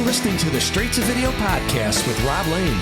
listening to the Straight to Video podcast with Rob Lane.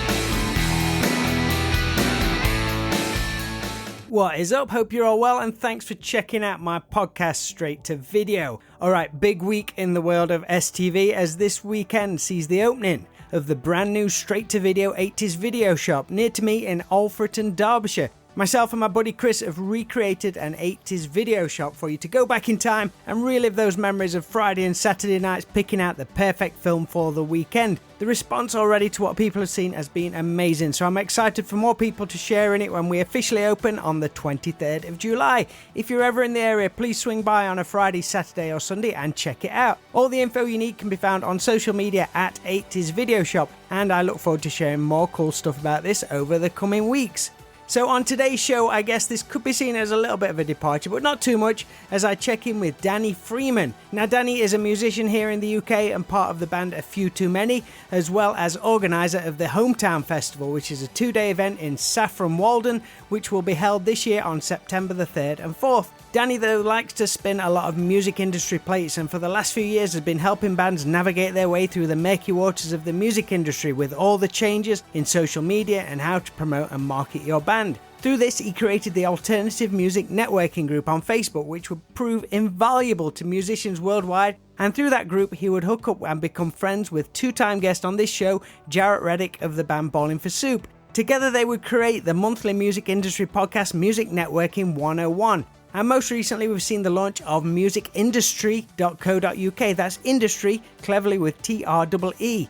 What is up? Hope you're all well, and thanks for checking out my podcast Straight to Video. Alright, big week in the world of STV as this weekend sees the opening of the brand new Straight to Video 80s video shop near to me in Alfreton, Derbyshire. Myself and my buddy Chris have recreated an 80s video shop for you to go back in time and relive those memories of Friday and Saturday nights picking out the perfect film for the weekend. The response already to what people have seen has been amazing, so I'm excited for more people to share in it when we officially open on the 23rd of July. If you're ever in the area, please swing by on a Friday, Saturday or Sunday and check it out. All the info you need can be found on social media at 80s Video Shop, and I look forward to sharing more cool stuff about this over the coming weeks. So on today's show, I guess this could be seen as a little bit of a departure, but not too much, as I check in with Danny Freeman. Now, Danny is a musician here in the UK and part of the band A Few Too Many, as well as organiser of the Hometown Festival, which is a 2-day event in Saffron Walden, which will be held this year on September the 3rd and 4th. Danny, though, likes to spin a lot of music industry plates, and for the last few years has been helping bands navigate their way through the murky waters of the music industry with all the changes in social media and how to promote and market your band. Through this, he created the Alternative Music Networking Group on Facebook, which would prove invaluable to musicians worldwide. And through that group, he would hook up and become friends with two-time guest on this show, Jarrett Reddick of the band Ballin' for Soup. Together, they would create the monthly music industry podcast Music Networking 101. And most recently, we've seen the launch of musicindustry.co.uk. That's industry, cleverly with TREE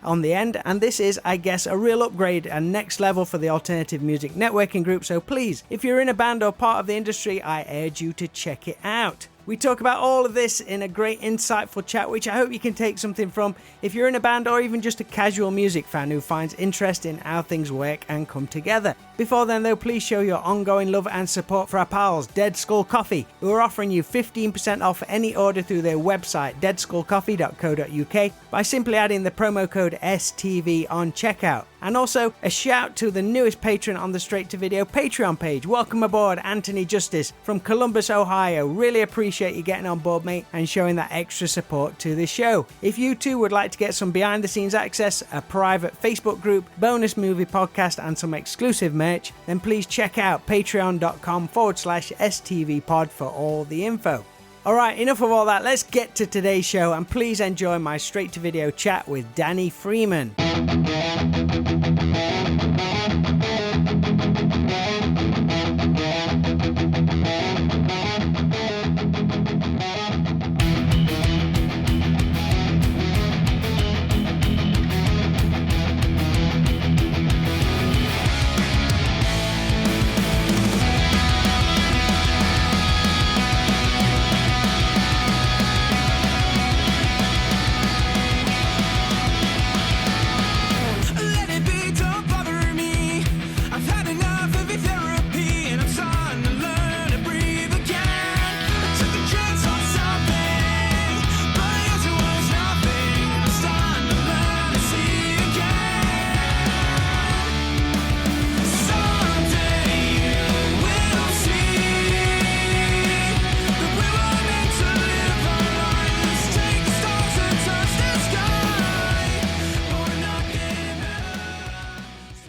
on the end. And this is, I guess, a real upgrade and next level for the Alternative Music Networking Group. So please, if you're in a band or part of the industry, I urge you to check it out. We talk about all of this in a great insightful chat, which I hope you can take something from if you're in a band or even just a casual music fan who finds interest in how things work and come together. Before then, though, please show your ongoing love and support for our pals, Dead Skull Coffee, who are offering you 15% off any order through their website, deadskullcoffee.co.uk, by simply adding the promo code STV on checkout. And also, a shout to the newest patron on the Straight to Video Patreon page. Welcome aboard, Anthony Justice from Columbus, Ohio. Really appreciate you getting on board, mate, and showing that extra support to the show. If you too would like to get some behind-the-scenes access, a private Facebook group, bonus movie podcast, and some exclusive merch, then please check out patreon.com/STVpod for all the info. Alright, enough of all that. Let's get to today's show, and please enjoy my Straight to Video chat with Danny Freeman.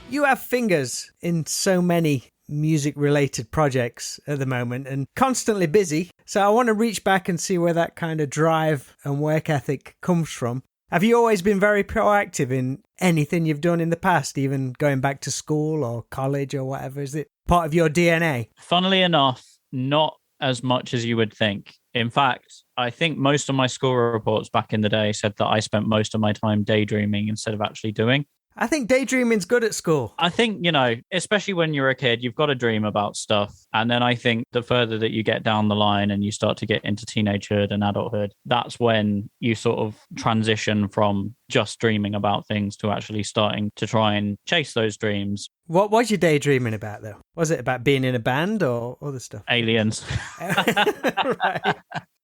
You have fingers in so many music-related projects at the moment and constantly busy, so I want to reach back and see where that kind of drive and work ethic comes from. Have you always been very proactive in anything you've done in the past, even going back to school or college or whatever? Is it part of your DNA? Funnily enough, not as much as you would think. In fact, I think most of my school reports back in the day said that I spent most of my time daydreaming instead of actually doing. I think daydreaming's good at school. I think, especially when you're a kid, you've got to dream about stuff. And then I think the further that you get down the line and you start to get into teenagehood and adulthood, that's when you sort of transition from just dreaming about things to actually starting to try and chase those dreams. What was you daydreaming about, though? Was it about being in a band or other stuff? Aliens. Right.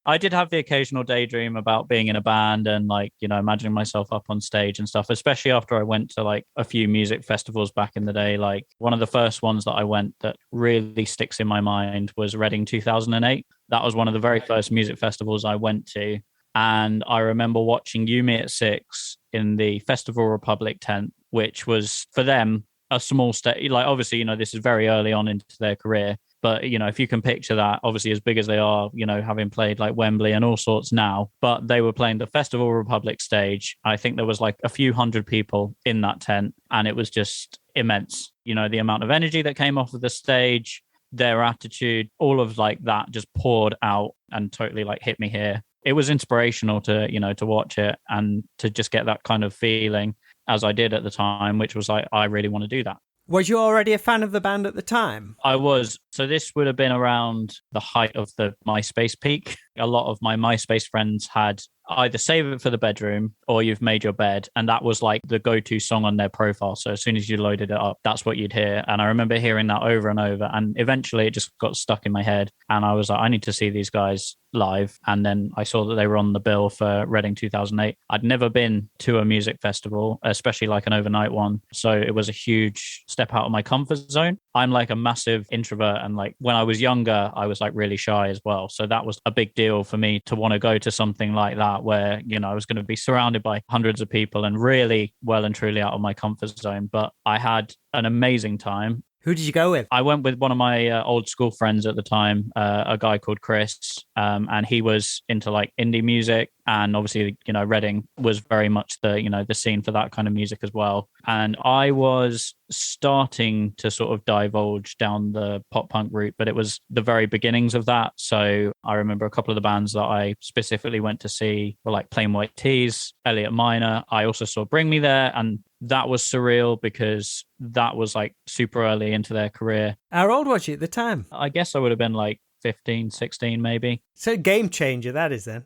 I did have the occasional daydream about being in a band and imagining myself up on stage and stuff, especially after I went to a few music festivals back in the day. Like one of the first ones that I went that really sticks in my mind was Reading 2008. That was one of the very first music festivals I went to. And I remember watching You Me at Six in the Festival Republic tent, which was for them a small stage. Like, obviously, this is very early on into their career. But, if you can picture that, obviously, as big as they are, having played like Wembley and all sorts now, but they were playing the Festival Republic stage. I think there was like a few hundred people in that tent, and it was just immense. The amount of energy that came off of the stage, their attitude, all of like that just poured out and totally like hit me here. It was inspirational to watch it and to just get that kind of feeling as I did at the time, which was like, I really want to do that. Was you already a fan of the band at the time? I was. So this would have been around the height of the MySpace peak. A lot of my MySpace friends had either Save It for the Bedroom or You've Made Your Bed. And that was like the go-to song on their profile. So as soon as you loaded it up, that's what you'd hear. And I remember hearing that over and over. And eventually it just got stuck in my head. And I was like, I need to see these guys live. And then I saw that they were on the bill for Reading 2008. I'd never been to a music festival, especially like an overnight one. So it was a huge step out of my comfort zone. I'm like a massive introvert. And like when I was younger, I was like really shy as well. So that was a big deal for me to want to go to something like that where, I was going to be surrounded by hundreds of people and really well and truly out of my comfort zone. But I had an amazing time. Who did you go with? I went with one of my old school friends at the time, a guy called Chris, and he was into like indie music. And obviously, Reading was very much the scene for that kind of music as well. And I was starting to sort of divulge down the pop punk route, but it was the very beginnings of that. So I remember a couple of the bands that I specifically went to see were like Plain White T's, Elliot Minor. I also saw Bring Me There, and that was surreal because that was like super early into their career. How old was you at the time? I guess I would have been like 15, 16 maybe. So game changer that is then.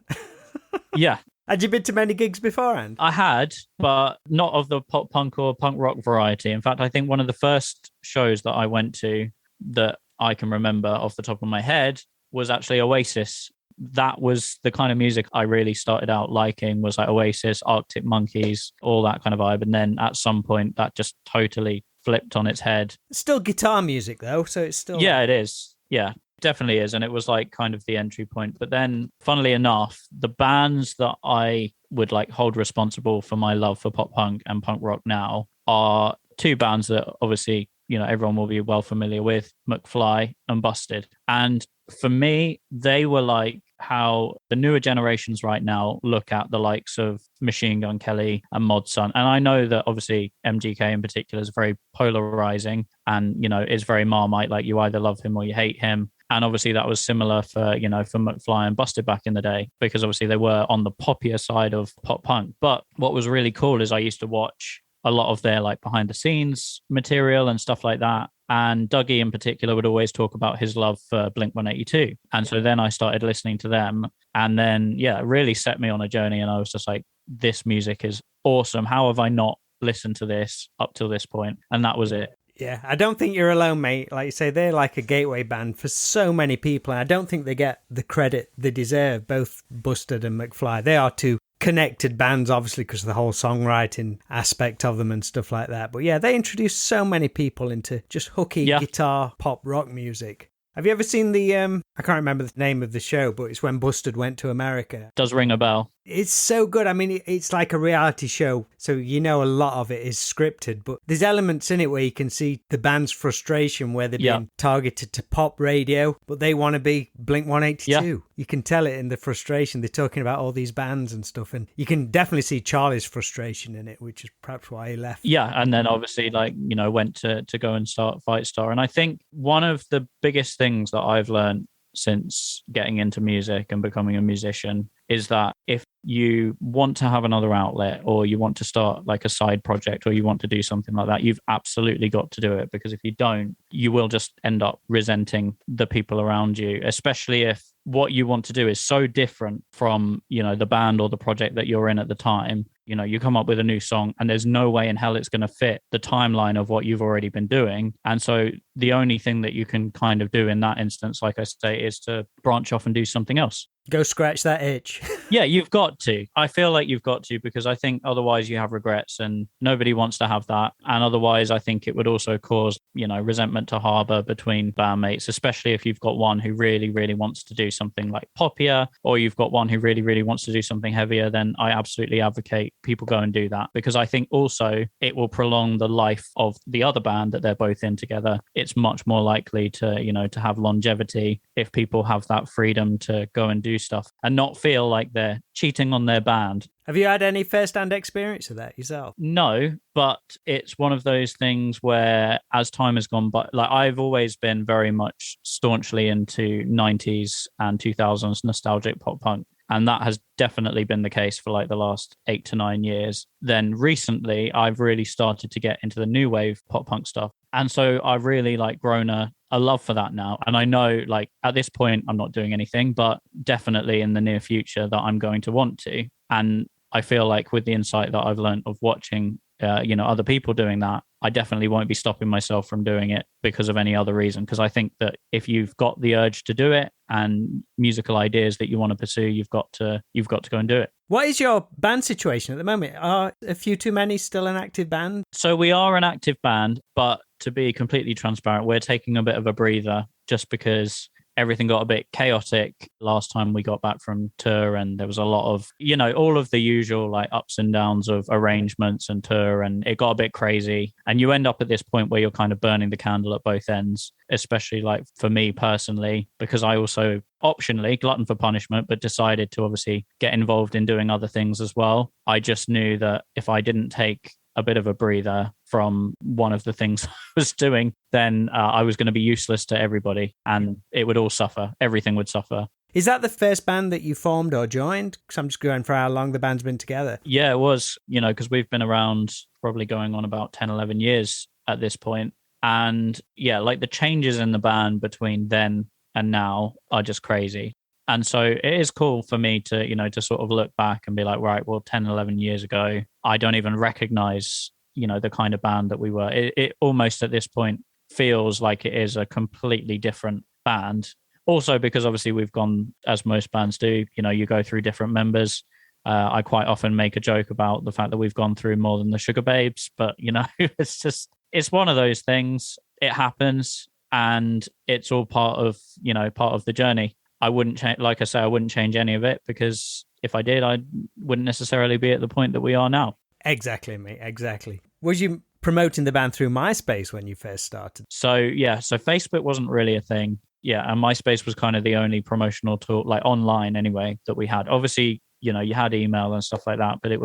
Yeah. Had you been to many gigs beforehand? I had, but not of the pop punk or punk rock variety. In fact, I think one of the first shows that I went to that I can remember off the top of my head was actually Oasis. That was the kind of music I really started out liking, was like Oasis, Arctic Monkeys, all that kind of vibe. And then at some point that just totally flipped on its head. Still guitar music though, so it's still... Yeah, it is. Yeah, definitely is. And it was like kind of the entry point. But then funnily enough, the bands that I would like hold responsible for my love for pop punk and punk rock now are two bands that obviously, everyone will be well familiar with, McFly and Busted. And for me, they were like how the newer generations right now look at the likes of Machine Gun Kelly and Mod Sun. And I know that obviously MGK in particular is very polarizing and, is very Marmite, like you either love him or you hate him. And obviously that was similar for, for McFly and Busted back in the day, because obviously they were on the poppier side of pop punk. But what was really cool is I used to watch a lot of their like behind the scenes material and stuff like that. And Dougie in particular would always talk about his love for Blink-182. And so then I started listening to them, and then, it really set me on a journey. And I was just like, this music is awesome. How have I not listened to this up till this point? And that was it. Yeah, I don't think you're alone, mate. Like you say, they're like a gateway band for so many people. And I don't think they get the credit they deserve, both Busted and McFly. They are two connected bands, obviously, because of the whole songwriting aspect of them and stuff like that. But yeah, they introduced so many people into just hooky guitar pop rock music. Have you ever seen the, I can't remember the name of the show, but it's when Busted went to America. Does ring a bell. It's so good. I mean, it's like a reality show, so a lot of it is scripted, but there's elements in it where you can see the band's frustration where they're being targeted to pop radio, but they want to be Blink-182. Yeah. You can tell it in the frustration. They're talking about all these bands and stuff, and you can definitely see Charlie's frustration in it, which is perhaps why he left. Yeah, and then obviously, went to go and start Fight Star. And I think one of the biggest things that I've learned since getting into music and becoming a musician is that if you want to have another outlet, or you want to start like a side project, or you want to do something like that, you've absolutely got to do it, because if you don't, you will just end up resenting the people around you, especially if what you want to do is so different from, the band or the project that you're in at the time. You come up with a new song and there's no way in hell it's going to fit the timeline of what you've already been doing. And so the only thing that you can kind of do in that instance, like I say, is to branch off and do something else. Go scratch that itch. Yeah, you've got to. I feel like you've got to, because I think otherwise you have regrets and nobody wants to have that. And otherwise, I think it would also cause, resentment to harbor between bandmates, especially if you've got one who really, really wants to do something like poppier, or you've got one who really, really wants to do something heavier. Then I absolutely advocate people go and do that, because I think also it will prolong the life of the other band that they're both in together. It's much more likely to have longevity if people have that freedom to go and do stuff and not feel like they're cheating on their band. Have you had any first-hand experience of that yourself? No, but it's one of those things where as time has gone by, like I've always been very much staunchly into 90s and 2000s nostalgic pop punk. And that has definitely been the case for like the last 8 to 9 years. Then recently, I've really started to get into the new wave pop punk stuff. And so I've really like grown a love for that now. And I know like at this point, I'm not doing anything, but definitely in the near future that I'm going to want to. And I feel like with the insight that I've learned of watching, other people doing that, I definitely won't be stopping myself from doing it because of any other reason. Because I think that if you've got the urge to do it and musical ideas that you want to pursue, you've got to go and do it. What is your band situation at the moment? Are a few too many still an active band? So we are an active band, but to be completely transparent, we're taking a bit of a breather just because everything got a bit chaotic last time we got back from tour, and there was a lot of, all of the usual like ups and downs of arrangements and tour, and it got a bit crazy. And you end up at this point where you're kind of burning the candle at both ends, especially like for me personally, because I also optionally glutton for punishment, but decided to obviously get involved in doing other things as well. I just knew that if I didn't take a bit of a breather from one of the things I was doing, then I was going to be useless to everybody and it would all suffer. Everything would suffer. Is that the first band that you formed or joined? Because I'm just going for how long the band's been together. Yeah, it was, because we've been around probably going on about 10, 11 years at this point. And yeah, like the changes in the band between then and now are just crazy. And so it is cool for me to, to sort of look back and be like, right, well, 10, 11 years ago, I don't even recognize, the kind of band that we were. It almost at this point feels like it is a completely different band. Also, because obviously we've gone, as most bands do, you go through different members. I quite often make a joke about the fact that we've gone through more than the Sugar Babes, but, it's one of those things. It happens and it's all part of the journey. I wouldn't change, like I say, I wouldn't change any of it, because if I did, I wouldn't necessarily be at the point that we are now. Exactly, mate. Exactly. Was you promoting the band through MySpace when you first started? So Facebook wasn't really a thing. Yeah, and MySpace was kind of the only promotional tool, like online anyway, that we had. Obviously, you had email and stuff like that, but it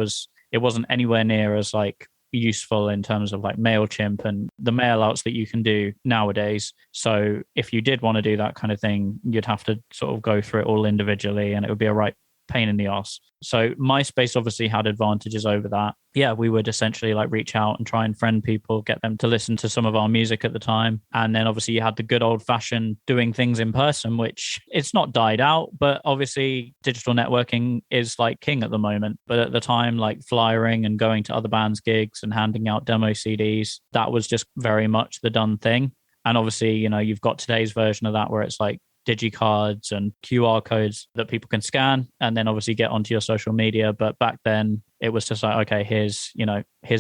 wasn't anywhere near as like useful in terms of like MailChimp and the mail outs that you can do nowadays. So if you did want to do that kind of thing, you'd have to sort of go through it all individually, and it would be a right pain in the ass. So MySpace obviously had advantages over that. Yeah, we would essentially like reach out and try and friend people, get them to listen to some of our music at the time. And then obviously you had the good old fashioned doing things in person, which it's not died out, but obviously digital networking is like king at the moment. But at the time, like flyering and going to other bands' gigs and handing out demo CDs, that was just very much the done thing. And obviously, you've got today's version of that where it's like digicards and QR codes that people can scan and then obviously get onto your social media. But back then it was just like, okay, here's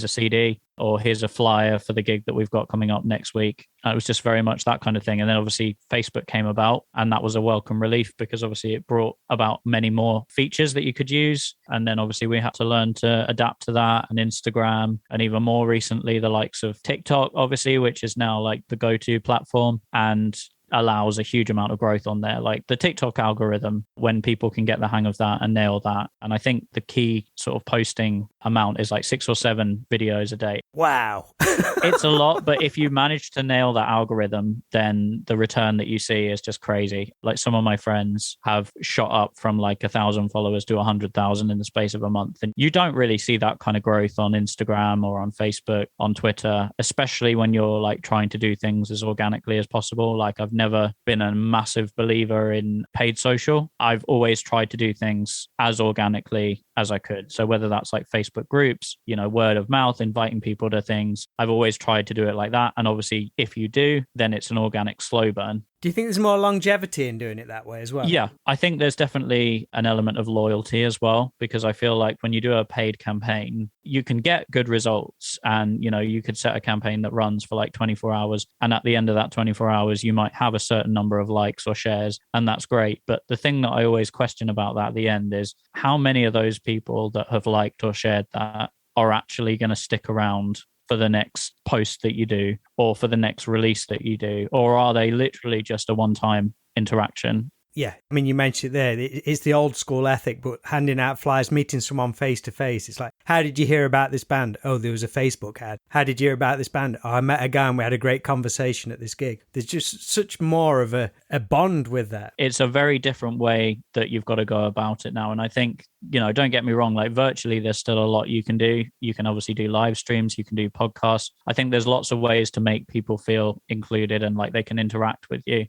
a CD, or here's a flyer for the gig that we've got coming up next week. And it was just very much that kind of thing. And then obviously Facebook came about, and that was a welcome relief because obviously it brought about many more features that you could use. And then obviously we had to learn to adapt to that, and Instagram, and even more recently the likes of TikTok, obviously, which is now like the go-to platform and allows a huge amount of growth on there. Like the TikTok algorithm, when people can get the hang of that and nail that. And I think the key sort of posting amount is like 6 or 7 videos a day. Wow. It's a lot, but if you manage to nail that algorithm, then the return that you see is just crazy. Like some of my friends have shot up from like 1,000 followers to 100,000 in the space of a month. And you don't really see that kind of growth on Instagram or on Facebook, on Twitter, especially when you're like trying to do things as organically as possible. Like I've never been a massive believer in paid social. I've always tried to do things as organically as I could. So whether that's like Facebook groups, word of mouth, inviting people to things, I've always tried to do it like that. And obviously, if you do, then it's an organic slow burn. Do you think there's more longevity in doing it that way as well? Yeah, I think there's definitely an element of loyalty as well, because I feel like when you do a paid campaign, you can get good results. And, you could set a campaign that runs for like 24 hours. And at the end of that 24 hours, you might have a certain number of likes or shares. And that's great. But the thing that I always question about that at the end is how many of those people that have liked or shared that are actually going to stick around for the next post that you do or for the next release that you do? Or are they literally just a one-time interaction? Yeah, I mean, you mentioned it there. It's the old school ethic, but handing out flyers, meeting someone face to face. It's like, how did you hear about this band? Oh, there was a Facebook ad. How did you hear about this band? Oh, I met a guy and we had a great conversation at this gig. There's just such more of a bond with that. It's a very different way that you've got to go about it now. And I think, don't get me wrong, like virtually there's still a lot you can do. You can obviously do live streams, you can do podcasts. I think there's lots of ways to make people feel included and like they can interact with you.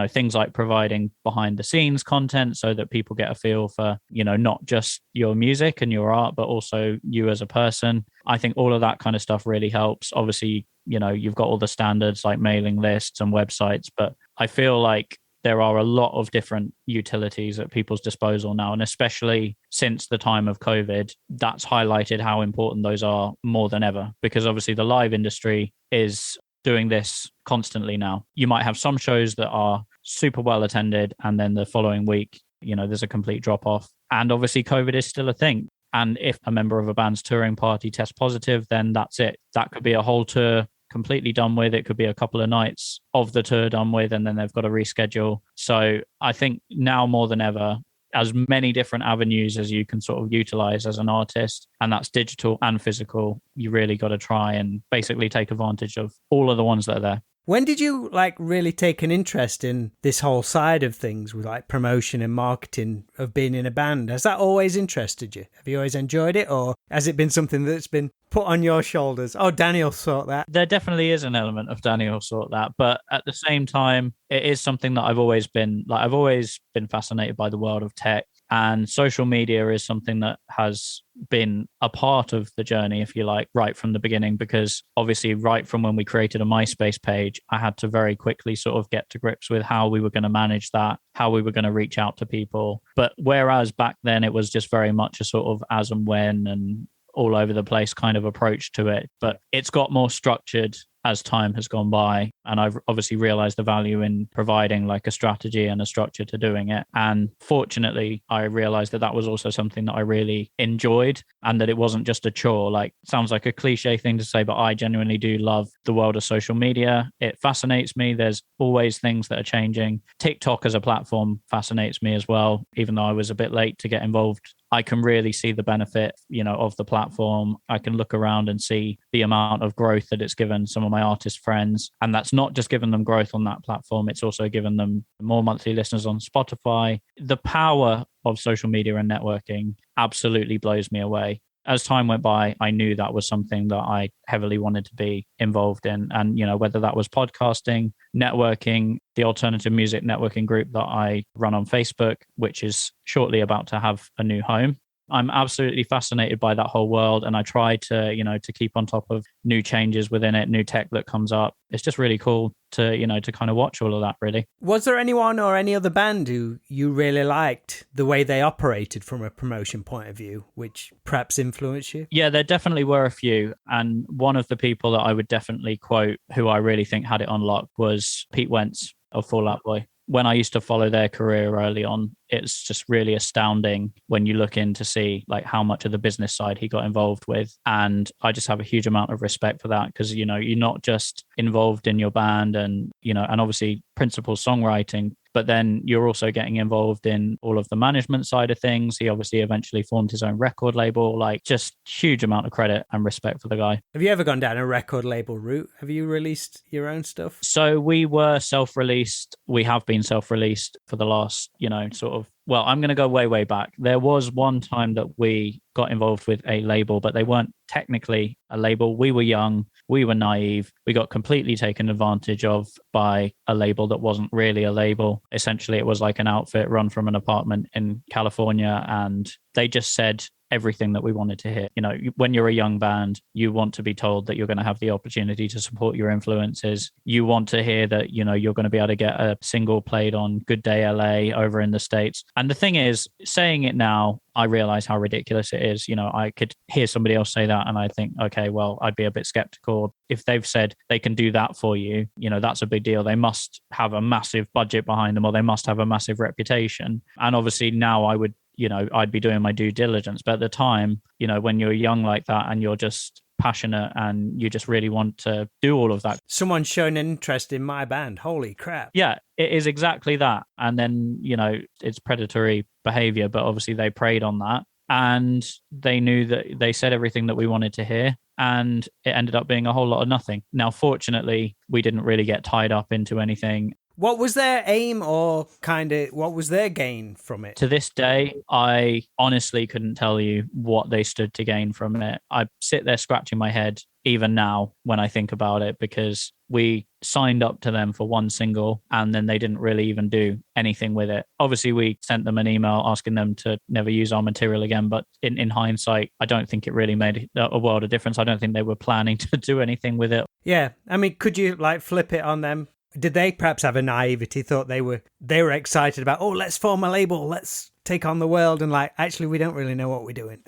Things like providing behind the scenes content so that people get a feel for, not just your music and your art, but also you as a person. I think all of that kind of stuff really helps. Obviously, you've got all the standards like mailing lists and websites, but I feel like there are a lot of different utilities at people's disposal now. And especially since the time of COVID, that's highlighted how important those are more than ever, because obviously the live industry is doing this constantly now. You might have some shows that are super well attended and then the following week, there's a complete drop off. And obviously COVID is still a thing. And if a member of a band's touring party tests positive, then that's it. That could be a whole tour completely done with. It could be a couple of nights of the tour done with, and then they've got to reschedule. So I think now more than ever, as many different avenues as you can sort of utilize as an artist, and that's digital and physical, you really got to try and basically take advantage of all of the ones that are there. When did you really take an interest in this whole side of things with promotion and marketing of being in a band? Has that always interested you? Have you always enjoyed it, or has it been something that's been put on your shoulders? Oh, Danny will sort that. There definitely is an element of Danny will sort that, but at the same time, it is something that I've always been fascinated by the world of tech. And social media is something that has been a part of the journey, if you like, right from the beginning, because obviously right from when we created a MySpace page, I had to very quickly sort of get to grips with how we were going to manage that, how we were going to reach out to people. But whereas back then it was just very much a sort of as and when and all over the place kind of approach to it, but it's got more structured as time has gone by. And I've obviously realized the value in providing like a strategy and a structure to doing it. And fortunately, I realized that that was also something that I really enjoyed and that it wasn't just a chore. Like, sounds like a cliche thing to say, but I genuinely do love the world of social media. It fascinates me. There's always things that are changing. TikTok as a platform fascinates me as well, even though I was a bit late to get involved. I can really see the benefit, of the platform. I can look around and see the amount of growth that it's given some of my artist friends. And that's not just given them growth on that platform. It's also given them more monthly listeners on Spotify. The power of social media and networking absolutely blows me away. As time went by, I knew that was something that I heavily wanted to be involved in. And, whether that was podcasting, networking, the alternative music networking group that I run on Facebook, which is shortly about to have a new home. I'm absolutely fascinated by that whole world. And I try to, to keep on top of new changes within it, new tech that comes up. It's just really cool to, to kind of watch all of that, really. Was there anyone or any other band who you really liked the way they operated from a promotion point of view, which perhaps influenced you? Yeah, there definitely were a few. And one of the people that I would definitely quote who I really think had it on lock was Pete Wentz of Fall Out Boy. When I used to follow their career early on, it's just really astounding when you look in to see like how much of the business side he got involved with. And I just have a huge amount of respect for that because, you're not just involved in your band and, and obviously principal songwriting, but then you're also getting involved in all of the management side of things. He obviously eventually formed his own record label, like just huge amount of credit and respect for the guy. Have you ever gone down a record label route? Have you released your own stuff? So we were self-released. We have been self-released for the last, well, I'm going to go way, way back. There was one time that we got involved with a label, but they weren't technically a label. We were young. We were naive. We got completely taken advantage of by a label that wasn't really a label. Essentially, it was like an outfit run from an apartment in California. And they just said, everything that we wanted to hear. You know, when you're a young band, you want to be told that you're going to have the opportunity to support your influences. You want to hear that, you know, you're going to be able to get a single played on Good Day LA over in the States. And the thing is, saying it now, I realize how ridiculous it is. You know, I could hear somebody else say that and I think, okay, well, I'd be a bit skeptical. If they've said they can do that for you, you know, that's a big deal. They must have a massive budget behind them, or they must have a massive reputation. And obviously now I would, you know, I'd be doing my due diligence. But at the time, you know, when you're young like that and you're just passionate and you just really want to do all of that. Someone's shown an interest in my band. Holy crap. Yeah, it is exactly that. And then, you know, it's predatory behavior, but obviously they preyed on that. And they knew that they said everything that we wanted to hear. And it ended up being a whole lot of nothing. Now, fortunately, we didn't really get tied up into anything. What was their aim, or kind of what was their gain from it? To this day, I honestly couldn't tell you what they stood to gain from it. I sit there scratching my head even now when I think about it, because we signed up to them for one single and then they didn't really even do anything with it. Obviously, we sent them an email asking them to never use our material again. But in hindsight, I don't think it really made a world of difference. I don't think they were planning to do anything with it. Yeah. I mean, could you like flip it on them? Did they perhaps have a naivety, thought they were excited about, oh, let's form a label, let's take on the world, and like, actually, we don't really know what we're doing?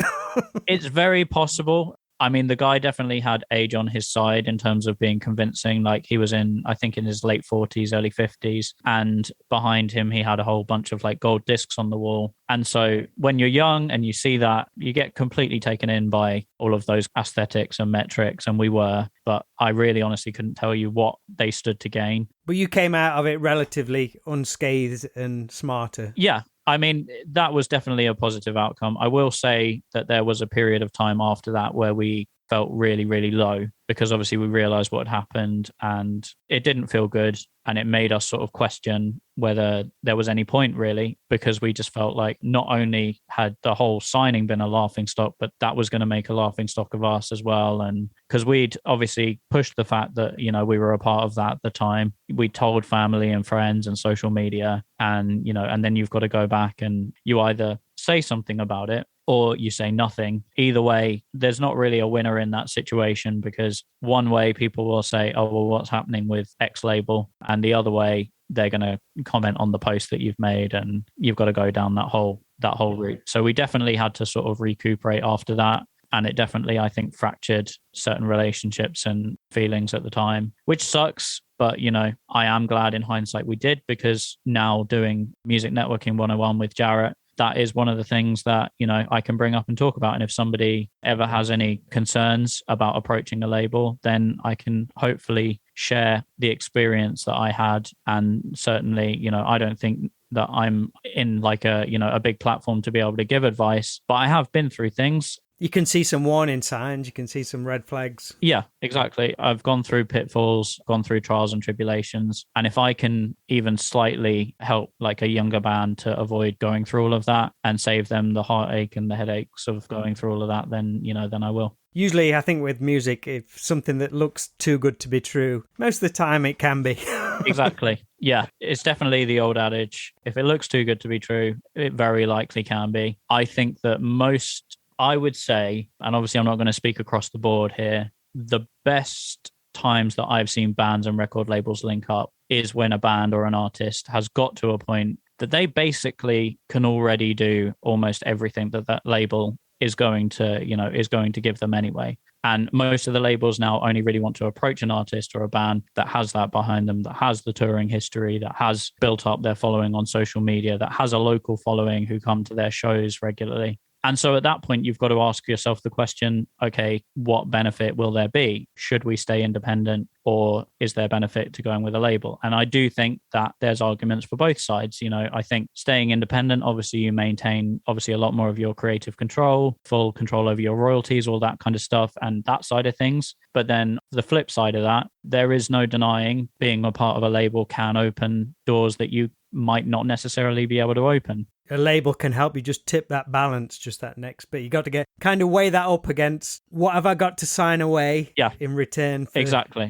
It's very possible. I mean, the guy definitely had age on his side in terms of being convincing. Like, he was I think in his late 40s, early 50s. And behind him, he had a whole bunch of like gold discs on the wall. And so when you're young and you see that, you get completely taken in by all of those aesthetics and metrics. And we were, but I really honestly couldn't tell you what they stood to gain. But you came out of it relatively unscathed and smarter. Yeah. I mean, that was definitely a positive outcome. I will say that there was a period of time after that where we felt really, really low, because obviously we realized what had happened and it didn't feel good. And it made us sort of question whether there was any point really, because we just felt like not only had the whole signing been a laughing stock, but that was going to make a laughing stock of us as well. And because we'd obviously pushed the fact that, you know, we were a part of that at the time. We told family and friends and social media, and, you know, and then you've got to go back and you either say something about it or you say nothing. Either way, there's not really a winner in that situation, because one way people will say, oh, well, what's happening with X label? And the other way, they're going to comment on the post that you've made, and you've got to go down that whole route. So we definitely had to sort of recuperate after that. And it definitely, I think, fractured certain relationships and feelings at the time, which sucks. But, you know, I am glad in hindsight we did, because now doing Music Networking 101 with Jarrett, that is one of the things that, you know, I can bring up and talk about. And if somebody ever has any concerns about approaching a label, then I can hopefully share the experience that I had. And certainly, you know, I don't think that I'm in like a, you know, a big platform to be able to give advice, but I have been through things. You can see some warning signs. You can see some red flags. Yeah, exactly. I've gone through pitfalls, gone through trials and tribulations. And if I can even slightly help like a younger band to avoid going through all of that and save them the heartache and the headaches of going through all of that, then, you know, then I will. Usually, I think with music, if something that looks too good to be true, most of the time it can be. Exactly. Yeah, it's definitely the old adage. If it looks too good to be true, it very likely can be. I think that I would say, and obviously I'm not going to speak across the board here, the best times that I've seen bands and record labels link up is when a band or an artist has got to a point that they basically can already do almost everything that label is going to give them anyway. And most of the labels now only really want to approach an artist or a band that has that behind them, that has the touring history, that has built up their following on social media, that has a local following who come to their shows regularly. And so at that point, you've got to ask yourself the question, okay, what benefit will there be? Should we stay independent, or is there benefit to going with a label? And I do think that there's arguments for both sides. You know, I think staying independent, obviously you maintain obviously a lot more of your creative control, full control over your royalties, all that kind of stuff, and that side of things. But then the flip side of that, there is no denying being a part of a label can open doors that you might not necessarily be able to open. A label can help you just tip that balance, just that next bit. You got to kind of weigh that up against what have I got to sign away in return for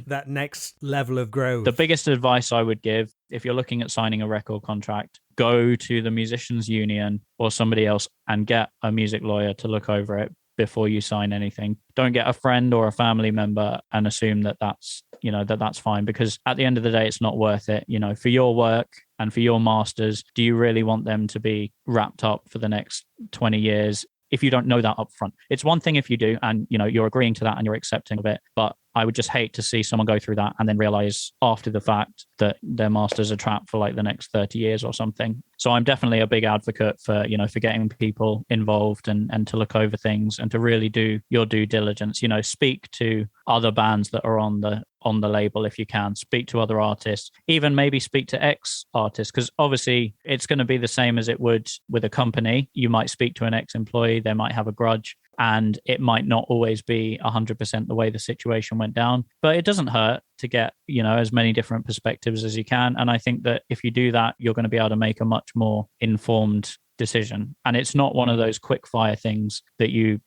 that next level of growth. The biggest advice I would give, if you're looking at signing a record contract, go to the musicians union or somebody else and get a music lawyer to look over it before you sign anything. Don't get a friend or a family member and assume that that's fine, because at the end of the day, it's not worth it. For your work and for your masters, do you really want them to be wrapped up for the next 20 years if you don't know that up front? It's one thing if you do and you're agreeing to that and you're accepting of it, but I would just hate to see someone go through that and then realize after the fact that their masters are trapped for like the next 30 years or something. So I'm definitely a big advocate for, for getting people involved and to look over things and to really do your due diligence. Speak to other bands that are on the label if you can. Speak to other artists, even maybe speak to ex-artists, because obviously it's going to be the same as it would with a company. You might speak to an ex-employee, they might have a grudge, and it might not always be 100% the way the situation went down, but it doesn't hurt to get, as many different perspectives as you can. And I think that if you do that, you're going to be able to make a much more informed decision. And it's not one of those quick fire things that you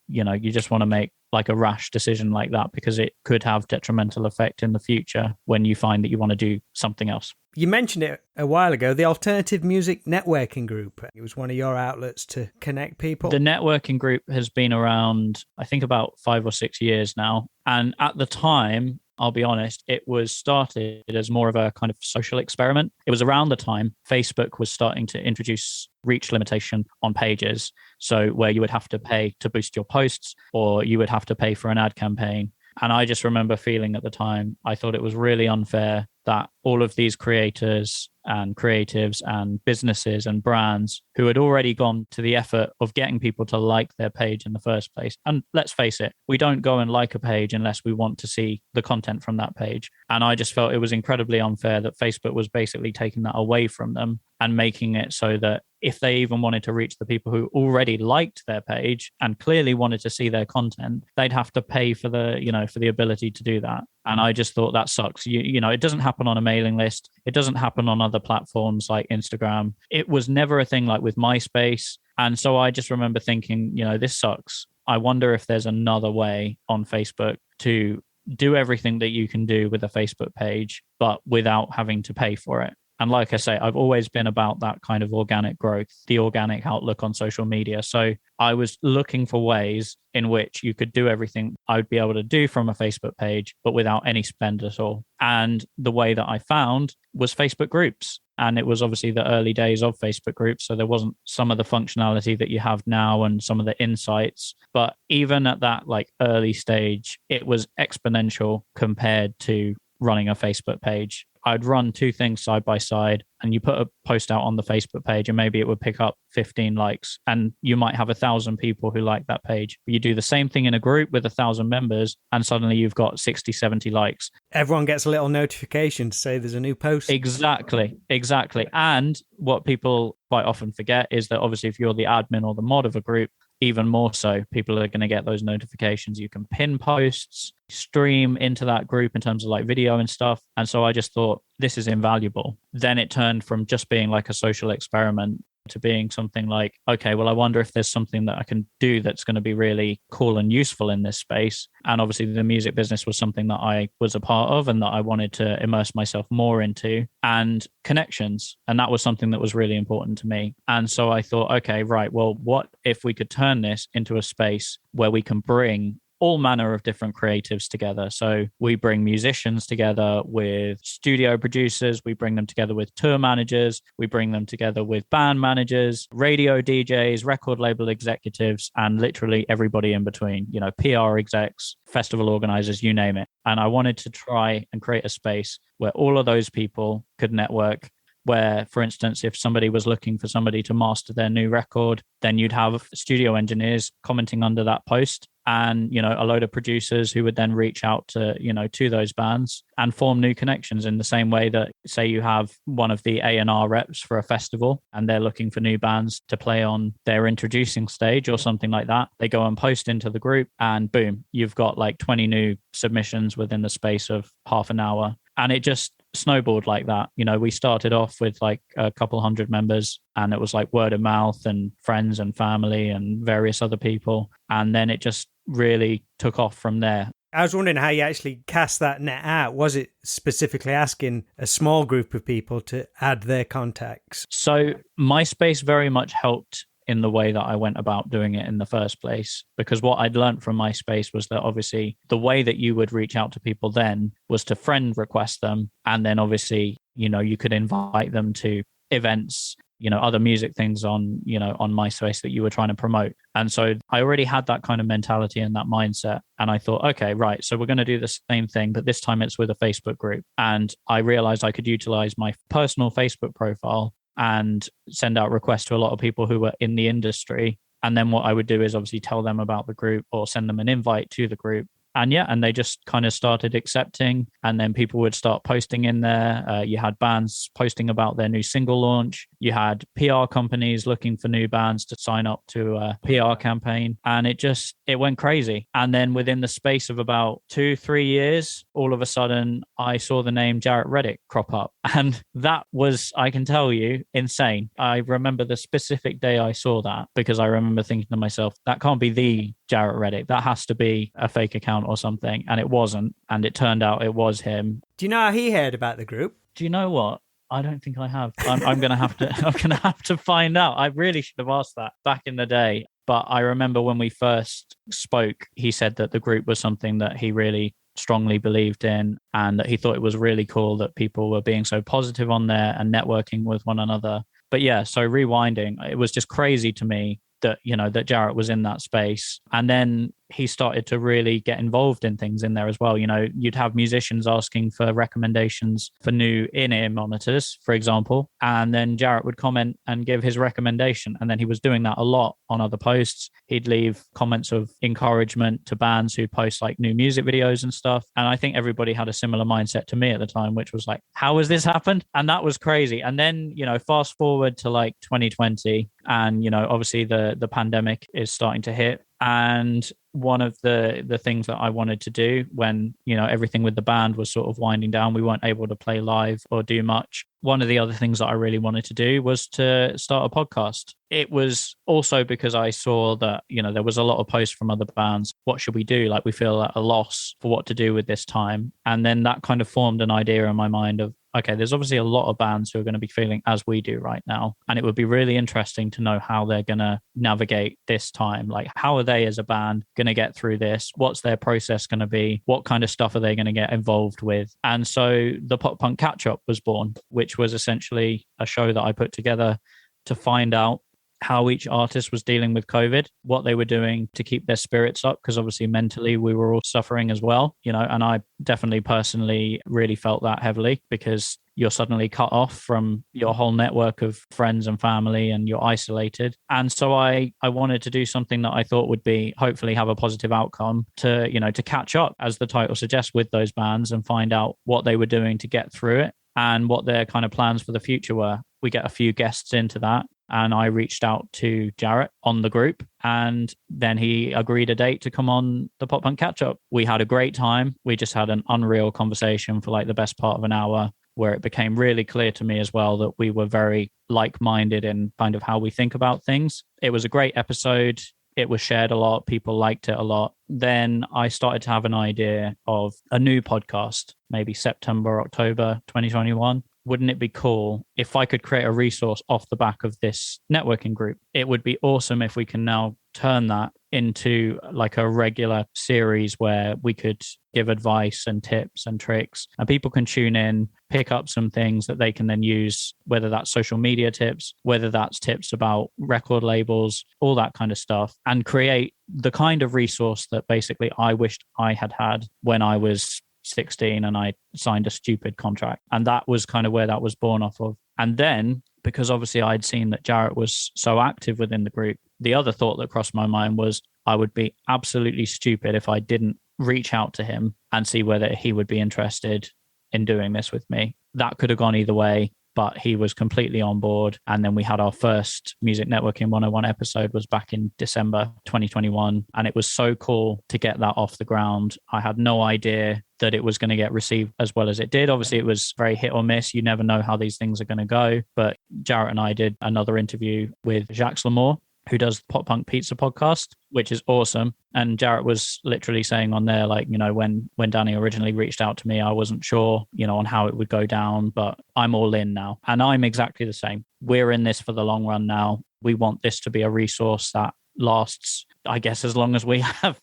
just want to make like a rash decision like that, because it could have detrimental effect in the future when you find that you want to do something else. You mentioned it a while ago, the Alternative Music Networking Group. It was one of your outlets to connect people. The networking group has been around, I think, about 5 or 6 years now. And at the time, I'll be honest, it was started as more of a kind of social experiment. It was around the time Facebook was starting to introduce reach limitation on pages. So where you would have to pay to boost your posts, or you would have to pay for an ad campaign. And I just remember feeling at the time, I thought it was really unfair that all of these creators and creatives and businesses and brands who had already gone to the effort of getting people to like their page in the first place. And let's face it, we don't go and like a page unless we want to see the content from that page. And I just felt it was incredibly unfair that Facebook was basically taking that away from them and making it so that if they even wanted to reach the people who already liked their page and clearly wanted to see their content, they'd have to pay for the ability to do that. And I just thought that sucks. It doesn't happen on a mailing list. It doesn't happen on other platforms like Instagram. It was never a thing like with MySpace. And so I just remember thinking, this sucks. I wonder if there's another way on Facebook to do everything that you can do with a Facebook page, but without having to pay for it. And like I say, I've always been about that kind of organic growth, the organic outlook on social media. So I was looking for ways in which you could do everything I would be able to do from a Facebook page, but without any spend at all. And the way that I found was Facebook groups. And it was obviously the early days of Facebook groups. So there wasn't some of the functionality that you have now and some of the insights. But even at that like early stage, it was exponential compared to running a Facebook page. I'd run two things side by side, and you put a post out on the Facebook page and maybe it would pick up 15 likes, and you might have 1,000 people who like that page. But you do the same thing in a group with 1,000 members and suddenly you've got 60, 70 likes. Everyone gets a little notification to say there's a new post. Exactly. And what people quite often forget is that obviously if you're the admin or the mod of a group, even more so, people are going to get those notifications. You can pin posts, stream into that group in terms of like video and stuff. And so I just thought this is invaluable. Then it turned from just being like a social experiment to being something like, okay, well, I wonder if there's something that I can do that's going to be really cool and useful in this space. And obviously the music business was something that I was a part of and that I wanted to immerse myself more into, and connections. And that was something that was really important to me. And so I thought, okay, right, well, what if we could turn this into a space where we can bring all manner of different creatives together. So we bring musicians together with studio producers, we bring them together with tour managers, we bring them together with band managers, radio DJs, record label executives, and literally everybody in between, PR execs, festival organizers, you name it. And I wanted to try and create a space where all of those people could network, where, for instance, if somebody was looking for somebody to master their new record, then you'd have studio engineers commenting under that post, and, a load of producers who would then reach out to, to those bands and form new connections in the same way that, say, you have one of the A&R reps for a festival and they're looking for new bands to play on their introducing stage or something like that. They go and post into the group and boom, you've got like 20 new submissions within the space of half an hour. And it just snowballed like that. We started off with like a couple hundred members, and it was like word of mouth and friends and family and various other people. And then it just really took off from there. I was wondering how you actually cast that net out. Was it specifically asking a small group of people to add their contacts? So MySpace very much helped in the way that I went about doing it in the first place, because what I'd learned from MySpace was that obviously the way that you would reach out to people then was to friend request them. And then obviously, you could invite them to events, other music things on MySpace that you were trying to promote. And so I already had that kind of mentality and that mindset. And I thought, okay, right, so we're going to do the same thing, but this time it's with a Facebook group. And I realized I could utilize my personal Facebook profile and send out requests to a lot of people who were in the industry. And then what I would do is obviously tell them about the group or send them an invite to the group. And they just kind of started accepting, and then people would start posting in there. You had bands posting about their new single launch. You had PR companies looking for new bands to sign up to a PR campaign. And it went crazy. And then within the space of about 2-3 years, all of a sudden I saw the name Jarrett Reddick crop up. And that was, I can tell you, insane. I remember the specific day I saw that, because I remember thinking to myself, that can't be the Jarrett Reddick. That has to be a fake account or something. And it wasn't. And it turned out it was him. Do you know how he heard about the group? Do you know what? I don't think I have. I'm gonna have to. I'm gonna have to find out. I really should have asked that back in the day. But I remember when we first spoke, he said that the group was something that he really strongly believed in, and that he thought it was really cool that people were being so positive on there and networking with one another. But yeah, so rewinding, it was just crazy to me that, that Jarrett was in that space. And then he started to really get involved in things in there as well. You'd have musicians asking for recommendations for new in-ear monitors, for example, and then Jarrett would comment and give his recommendation. And then he was doing that a lot on other posts. He'd leave comments of encouragement to bands who post like new music videos and stuff. And I think everybody had a similar mindset to me at the time, which was like, how has this happened? And that was crazy. And then, fast forward to like 2020, and, obviously the pandemic is starting to hit. And one of the things that I wanted to do when, everything with the band was sort of winding down, we weren't able to play live or do much. One of the other things that I really wanted to do was to start a podcast. It was also because I saw that, there was a lot of posts from other bands. What should we do? Like, we feel at a loss for what to do with this time. And then that kind of formed an idea in my mind of, okay, there's obviously a lot of bands who are going to be feeling as we do right now. And it would be really interesting to know how they're going to navigate this time. Like, how are they as a band going to get through this? What's their process going to be? What kind of stuff are they going to get involved with? And so the Pop Punk Catch Up was born, which was essentially a show that I put together to find out how each artist was dealing with COVID, what they were doing to keep their spirits up, because obviously mentally we were all suffering as well, and I definitely personally really felt that heavily, because you're suddenly cut off from your whole network of friends and family, and you're isolated. And so I wanted to do something that I thought would be hopefully have a positive outcome to, to catch up, as the title suggests, with those bands and find out what they were doing to get through it and what their kind of plans for the future were. We get a few guests into that. And I reached out to Jarrett on the group, and then he agreed a date to come on the Pop Punk Catch Up. We had a great time. We just had an unreal conversation for like the best part of an hour, where it became really clear to me as well that we were very like-minded in kind of how we think about things. It was a great episode. It was shared a lot. People liked it a lot. Then I started to have an idea of a new podcast, maybe September, October 2021. Wouldn't it be cool if I could create a resource off the back of this networking group? It would be awesome if we can now turn that into like a regular series where we could give advice and tips and tricks, and people can tune in, pick up some things that they can then use, whether that's social media tips, whether that's tips about record labels, all that kind of stuff, and create the kind of resource that basically I wished I had had when I was 16 and I signed a stupid contract. And that was kind of where that was born off of. And then, because obviously I'd seen that Jarrett was so active within the group, the other thought that crossed my mind was I would be absolutely stupid if I didn't reach out to him and see whether he would be interested in doing this with me. That could have gone either way, but he was completely on board. And then we had our first Music Networking 101 episode was back in December 2021. And it was so cool to get that off the ground. I had no idea that it was going to get received as well as it did. Obviously, it was very hit or miss. You never know how these things are going to go. But Jarrett and I did another interview with Jacques Lamour, who does Pop Punk Pizza podcast, which is awesome. And Jarrett was literally saying on there, like, when Danny originally reached out to me, I wasn't sure, on how it would go down, but I'm all in now. And I'm exactly the same. We're in this for the long run now. We want this to be a resource that lasts, I guess, as long as we have,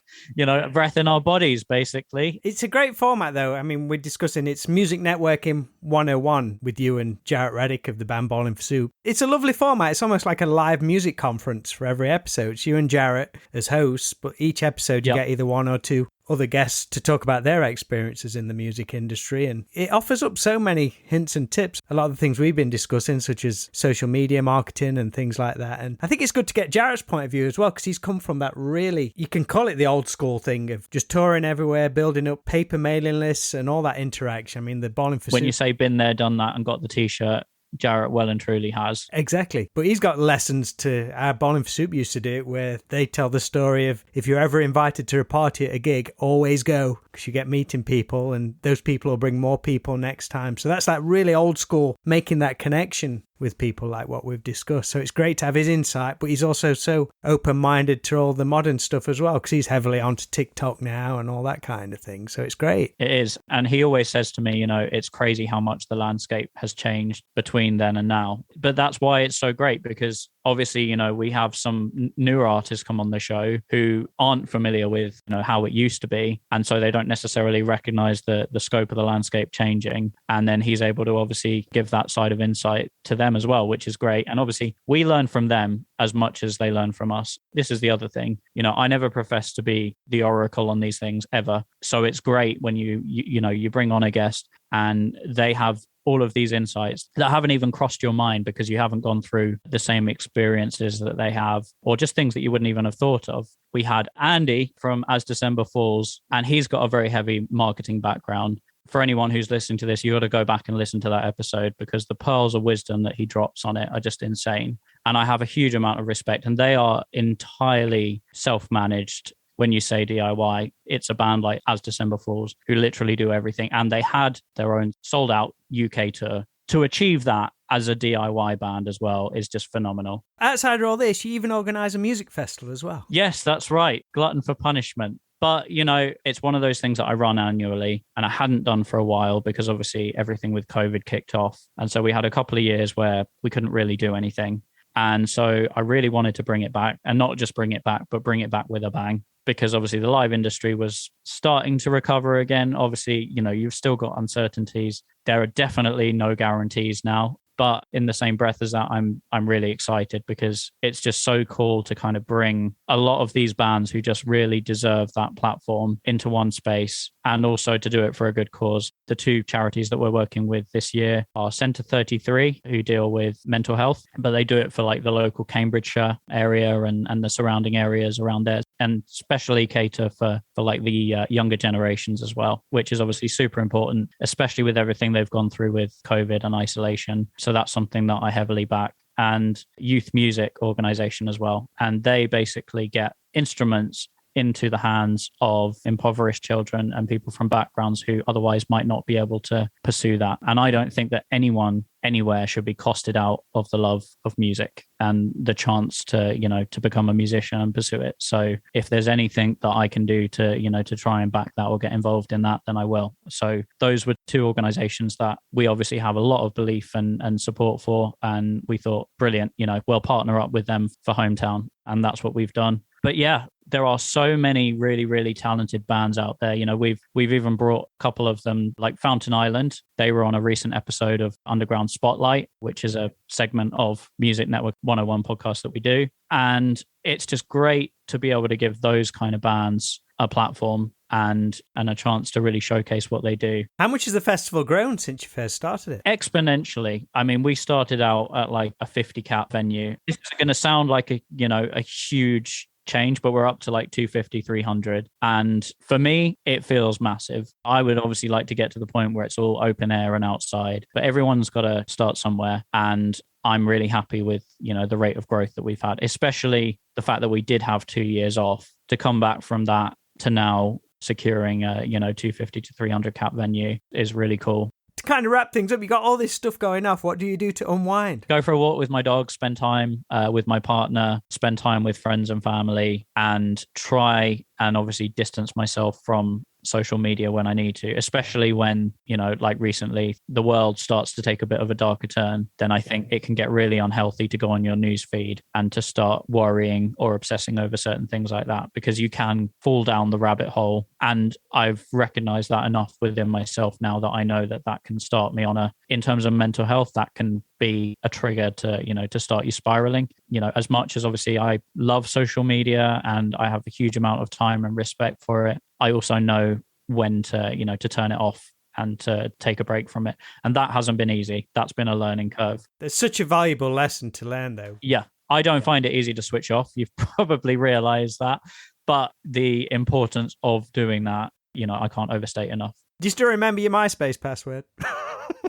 breath in our bodies, basically. It's a great format, though. I mean, we're discussing it's Music Networking 101 with you and Jarrett Reddick of the band Ballin' for Soup. It's a lovely format. It's almost like a live music conference for every episode. It's you and Jarrett as hosts, but each episode you get either one or two other guests to talk about their experiences in the music industry, and it offers up so many hints and tips. A lot of the things we've been discussing, such as social media marketing and things like that. And I think it's good to get Jarrett's point of view as well, because he's come from that really, you can call it the old school thing of just touring everywhere, building up paper mailing lists and all that interaction. I mean, the Ballin' for Soup. When you say been there, done that, and got the t-shirt, Jarrett well and truly has. Exactly. But he's got lessons to how Ballin' for Soup used to do it, where they tell the story of if you're ever invited to a party at a gig, always go, because you get meeting people and those people will bring more people next time. So that's that really old school, making that connection with people like what we've discussed. So it's great to have his insight, but he's also so open-minded to all the modern stuff as well, because he's heavily onto TikTok now and all that kind of thing. So it's great. It is. And he always says to me, it's crazy how much the landscape has changed between then and now. But that's why it's so great, because obviously, we have some newer artists come on the show who aren't familiar with, how it used to be. And so they don't necessarily recognize the scope of the landscape changing. And then he's able to obviously give that side of insight to them as well, which is great. And obviously we learn from them as much as they learn from us. This is the other thing. I never profess to be the oracle on these things ever. So it's great when you bring on a guest and they have all of these insights that haven't even crossed your mind because you haven't gone through the same experiences that they have, or just things that you wouldn't even have thought of. We had Andy from As December Falls, and he's got a very heavy marketing background. For anyone who's listening to this, you got to go back and listen to that episode, because the pearls of wisdom that he drops on it are just insane. And I have a huge amount of respect, and they are entirely self-managed. When you say DIY, it's a band like As December Falls who literally do everything. And they had their own sold out UK tour. To achieve that as a DIY band as well is just phenomenal. Outside of all this, you even organise a music festival as well. Yes, that's right. Glutton for Punishment. But, it's one of those things that I run annually, and I hadn't done for a while because obviously everything with COVID kicked off. And so we had a couple of years where we couldn't really do anything. And so I really wanted to bring it back, and not just bring it back, but bring it back with a bang. Because obviously the live industry was starting to recover again. Obviously, you've still got uncertainties. There are definitely no guarantees now. But in the same breath as that, I'm really excited, because it's just so cool to kind of bring a lot of these bands who just really deserve that platform into one space, and also to do it for a good cause. The two charities that we're working with this year are Centre 33, who deal with mental health, but they do it for like the local Cambridgeshire area and the surrounding areas around there, and especially cater for like the younger generations as well, which is obviously super important, especially with everything they've gone through with COVID and isolation. So that's something that I heavily back. And youth music organization as well. And they basically get instruments into the hands of impoverished children and people from backgrounds who otherwise might not be able to pursue that. And I don't think that anyone anywhere should be costed out of the love of music and the chance to, to become a musician and pursue it. So if there's anything that I can do to, to try and back that or get involved in that, then I will. So those were two organizations that we obviously have a lot of belief and support for. And we thought, brilliant, we'll partner up with them for Hometown. And that's what we've done. But yeah, there are so many really, really talented bands out there. We've even brought a couple of them, like Fountain Island. They were on a recent episode of Underground Spotlight, which is a segment of Music Network 101 podcast that we do. And it's just great to be able to give those kind of bands a platform and a chance to really showcase what they do. How much has the festival grown since you first started it? Exponentially. I mean, we started out at like a 50 cap venue. This is going to sound like a huge change, but we're up to like 250, 300. And for me, it feels massive. I would obviously like to get to the point where it's all open air and outside, but everyone's got to start somewhere. And I'm really happy with, the rate of growth that we've had, especially the fact that we did have 2 years off. To come back from that to now securing a, 250 to 300 cap venue is really cool. to kind of wrap things up, you got all this stuff going off. What do you do to unwind? Go for a walk with my dog, spend time with my partner, spend time with friends and family, and try and obviously distance myself from social media when I need to, especially when, like recently, the world starts to take a bit of a darker turn. Then I think it can get really unhealthy to go on your news feed and to start worrying or obsessing over certain things like that, because you can fall down the rabbit hole. And I've recognized that enough within myself now that I know that can start me in terms of mental health, that can be a trigger to start you spiraling. As much as obviously I love social media and I have a huge amount of time and respect for it, I also know when to turn it off and to take a break from it. And that hasn't been easy. That's been a learning curve. There's such a valuable lesson to learn, though. Yeah, I don't find it easy to switch off. You've probably realized that. But the importance of doing that, I can't overstate enough. Do you still remember your MySpace password?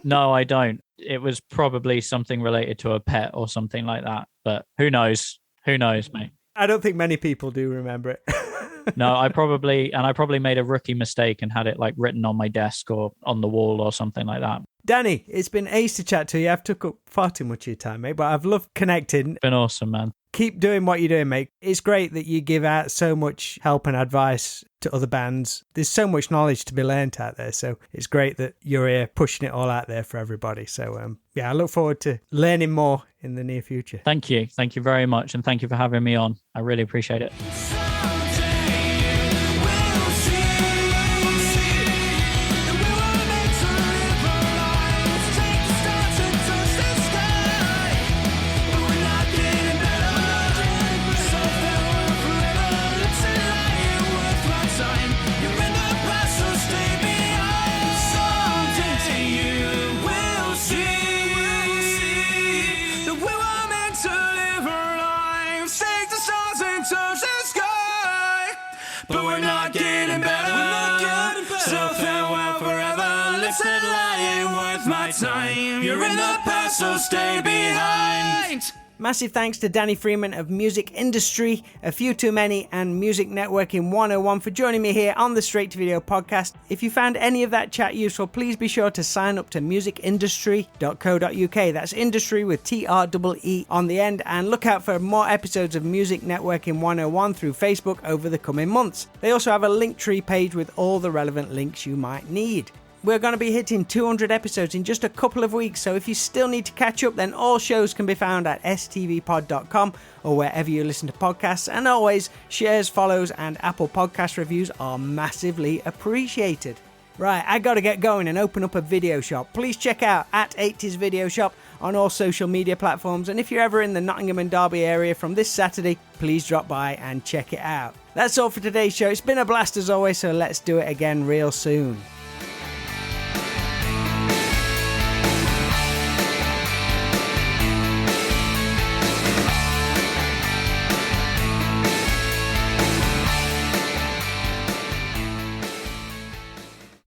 No, I don't. It was probably something related to a pet or something like that. But who knows? Who knows, mate? I don't think many people do remember it. No, I probably made a rookie mistake and had it like written on my desk or on the wall or something like that. Danny, it's been ace to chat to you. I've took up far too much of your time, mate, but I've loved connecting. It's been awesome, man. Keep doing what you're doing, mate. It's great that you give out so much help and advice to other bands. There's so much knowledge to be learnt out there, so it's great that you're here pushing it all out there for everybody. So, I look forward to learning more in the near future. Thank you. Thank you very much, and thank you for having me on. I really appreciate it. But we're not getting better. So farewell forever. Lips that lie ain't worth my time. You're in the past, so stay behind. Massive thanks to Danny Freeman of Music Industry, A Few Too Many, and Music Networking 101 for joining me here on the Straight to Video podcast. If you found any of that chat useful, please be sure to sign up to musicindustry.co.uk. That's industry with TREE on the end, and look out for more episodes of Music Networking 101 through Facebook over the coming months. They also have a Linktree page with all the relevant links you might need. We're going to be hitting 200 episodes in just a couple of weeks, so if you still need to catch up, then all shows can be found at stvpod.com or wherever you listen to podcasts. And always, shares, follows, and Apple Podcast reviews are massively appreciated. Right, I got to get going and open up a video shop. Please check out at 80s Video Shop on all social media platforms. And if you're ever in the Nottingham and Derby area from this Saturday, please drop by and check it out. That's all for today's show. It's been a blast as always, so let's do it again real soon.